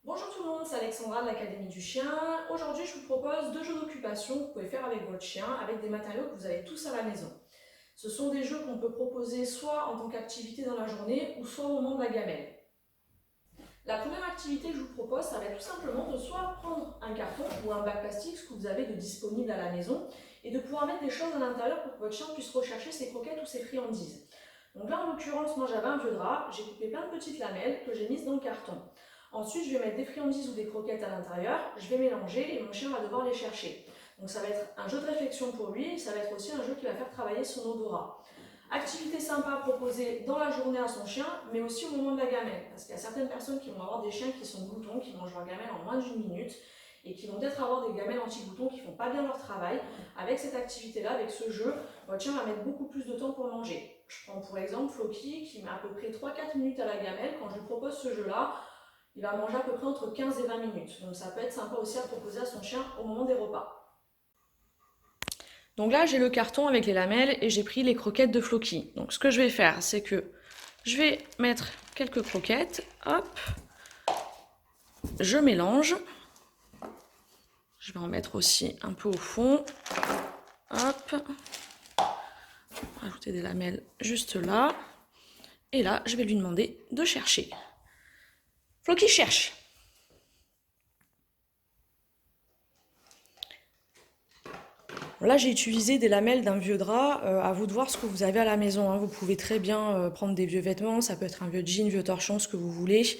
Bonjour tout le monde, c'est Alexandra de l'Académie du Chien. Aujourd'hui, je vous propose 2 jeux d'occupation que vous pouvez faire avec votre chien, avec des matériaux que vous avez tous à la maison. Ce sont des jeux qu'on peut proposer soit en tant qu'activité dans la journée, ou soit au moment de la gamelle. La première activité que je vous propose, ça va être tout simplement de soit prendre un carton ou un bac plastique, ce que vous avez de disponible à la maison, et de pouvoir mettre des choses à l'intérieur pour que votre chien puisse rechercher ses croquettes ou ses friandises. Donc là, en l'occurrence, moi j'avais un vieux drap, j'ai coupé plein de petites lamelles que j'ai mises dans le carton. Ensuite, je vais mettre des friandises ou des croquettes à l'intérieur, je vais mélanger et mon chien va devoir les chercher. Donc ça va être un jeu de réflexion pour lui, et ça va être aussi un jeu qui va faire travailler son odorat. Activité sympa à proposer dans la journée à son chien, mais aussi au moment de la gamelle. Parce qu'il y a certaines personnes qui vont avoir des chiens qui sont gloutons, qui mangent leur gamelle en moins d'une minute, et qui vont peut-être avoir des gamelles anti-gloutons qui ne font pas bien leur travail. Avec cette activité-là, avec ce jeu, votre chien va mettre beaucoup plus de temps pour manger. Je prends pour exemple Floki, qui met à peu près 3-4 minutes à la gamelle. Quand je lui propose ce jeu-là, il va manger à peu près entre 15 et 20 minutes. Donc ça peut être sympa aussi à proposer à son chien au moment des repas. Donc là, j'ai le carton avec les lamelles et j'ai pris les croquettes de Floki. Donc ce que je vais faire, c'est que je vais mettre quelques croquettes. Hop. Je mélange. Je vais en mettre aussi un peu au fond. Hop. Rajouter des lamelles juste là. Et là, je vais lui demander de chercher. Floki cherche. Là, j'ai utilisé des lamelles d'un vieux drap. À vous de voir ce que vous avez à la maison, hein. Vous pouvez très bien prendre des vieux vêtements. Ça peut être un vieux jean, vieux torchon, ce que vous voulez.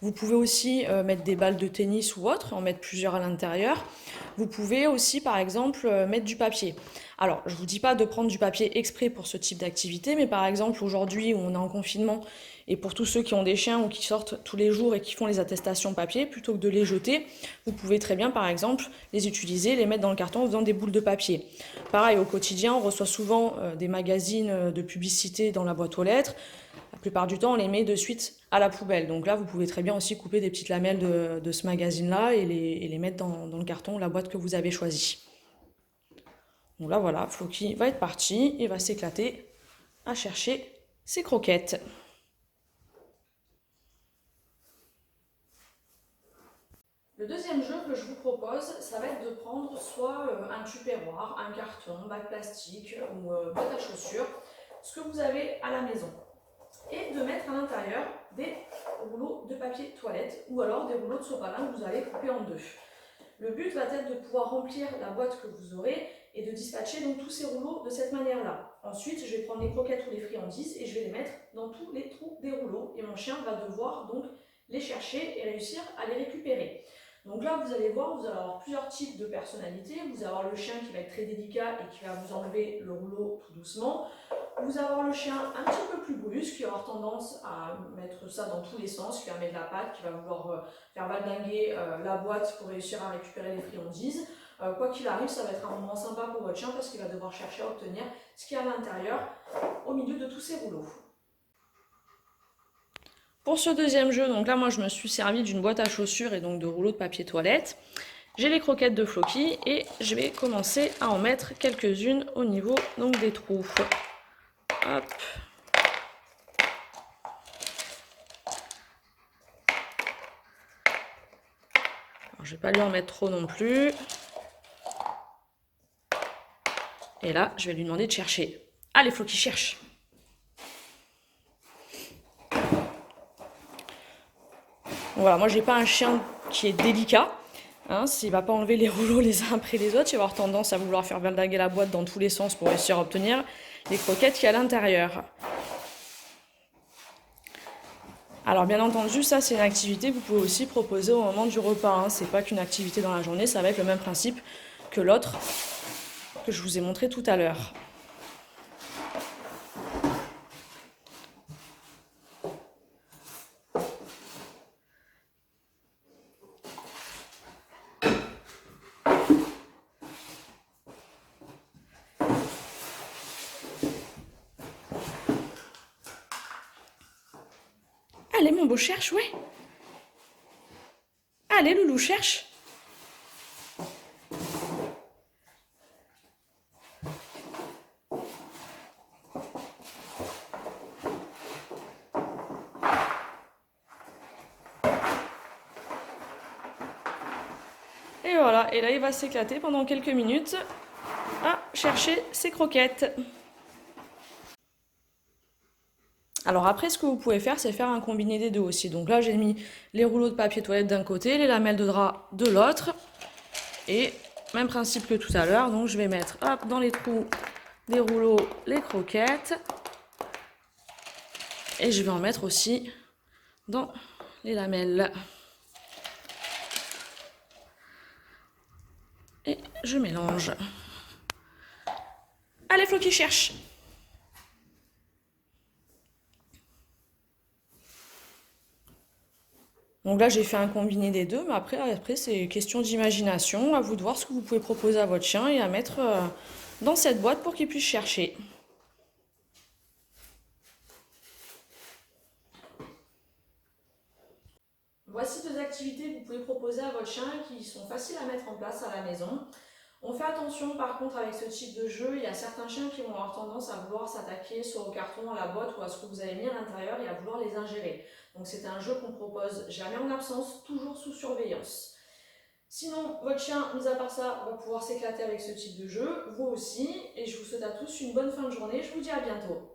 Vous pouvez aussi mettre des balles de tennis ou autre, en mettre plusieurs à l'intérieur. Vous pouvez aussi, par exemple, mettre du papier. Alors, je ne vous dis pas de prendre du papier exprès pour ce type d'activité, mais par exemple, aujourd'hui où on est en confinement, et pour tous ceux qui ont des chiens ou qui sortent tous les jours et qui font les attestations papier, plutôt que de les jeter, vous pouvez très bien, par exemple, les utiliser, les mettre dans le carton en faisant des boules de papier. Pareil, au quotidien, on reçoit souvent des magazines de publicité dans la boîte aux lettres. La plupart du temps, on les met de suite à la poubelle. Donc là, vous pouvez très bien aussi couper des petites lamelles de ce magazine-là et les mettre dans le carton, la boîte que vous avez choisie. Donc là, voilà, Floki va être parti et va s'éclater à chercher ses croquettes. Le deuxième jeu que je vous propose, ça va être de prendre soit un tupperware, un carton, bac plastique ou boîte à chaussures, ce que vous avez à la maison, et de mettre à l'intérieur des rouleaux de papier toilette ou alors des rouleaux de sopalin que vous allez couper en deux. Le but va être de pouvoir remplir la boîte que vous aurez et de dispatcher donc tous ces rouleaux de cette manière-là. Ensuite, je vais prendre les croquettes ou les friandises et je vais les mettre dans tous les trous des rouleaux et mon chien va devoir donc les chercher et réussir à les récupérer. Donc là, vous allez voir, vous allez avoir plusieurs types de personnalités. Vous allez avoir le chien qui va être très délicat et qui va vous enlever le rouleau tout doucement. Vous allez avoir le chien un petit peu plus brusque, qui va avoir tendance à mettre ça dans tous les sens, qui va mettre la patte, qui va vouloir faire valdinguer la boîte pour réussir à récupérer les friandises. Quoi qu'il arrive, ça va être un moment sympa pour votre chien parce qu'il va devoir chercher à obtenir ce qu'il y a à l'intérieur, au milieu de tous ces rouleaux. Pour ce deuxième jeu, donc là moi je me suis servi d'une boîte à chaussures et donc de rouleaux de papier toilette. J'ai les croquettes de Floki et je vais commencer à en mettre quelques-unes au niveau donc des trous. Hop. Alors, je vais pas lui en mettre trop non plus. Et là, je vais lui demander de chercher. Allez, Floki, cherche. Voilà, moi j'ai pas un chien qui est délicat. Hein, s'il va pas enlever les rouleaux les uns après les autres, il va avoir tendance à vouloir faire valdinguer la boîte dans tous les sens pour réussir à obtenir les croquettes qu'il y a à l'intérieur. Alors bien entendu, ça c'est une activité que vous pouvez aussi proposer au moment du repas. Hein. C'est pas qu'une activité dans la journée, ça va être le même principe que l'autre que je vous ai montré tout à l'heure. Allez mon beau, cherche, ouais. Allez Loulou, cherche. voilà, et là il va s'éclater pendant quelques minutes à chercher ses croquettes. Alors après, ce que vous pouvez faire, c'est faire un combiné des deux aussi. Donc là, j'ai mis les rouleaux de papier toilette d'un côté, les lamelles de drap de l'autre. Et même principe que tout à l'heure, donc je vais mettre hop, dans les trous des rouleaux les croquettes. Et je vais en mettre aussi dans les lamelles. Et je mélange. Allez, Flo qui cherche. Donc là, j'ai fait un combiné des deux, mais après c'est question d'imagination. À vous de voir ce que vous pouvez proposer à votre chien et à mettre dans cette boîte pour qu'il puisse chercher. Voici deux activités que vous pouvez proposer à votre chien qui sont faciles à mettre en place à la maison. On fait attention par contre avec ce type de jeu, il y a certains chiens qui vont avoir tendance à vouloir s'attaquer soit au carton, à la boîte ou à ce que vous avez mis à l'intérieur et à vouloir les ingérer. Donc c'est un jeu qu'on propose jamais en absence, toujours sous surveillance. Sinon, votre chien, mis à part ça, va pouvoir s'éclater avec ce type de jeu, vous aussi, et je vous souhaite à tous une bonne fin de journée, je vous dis à bientôt.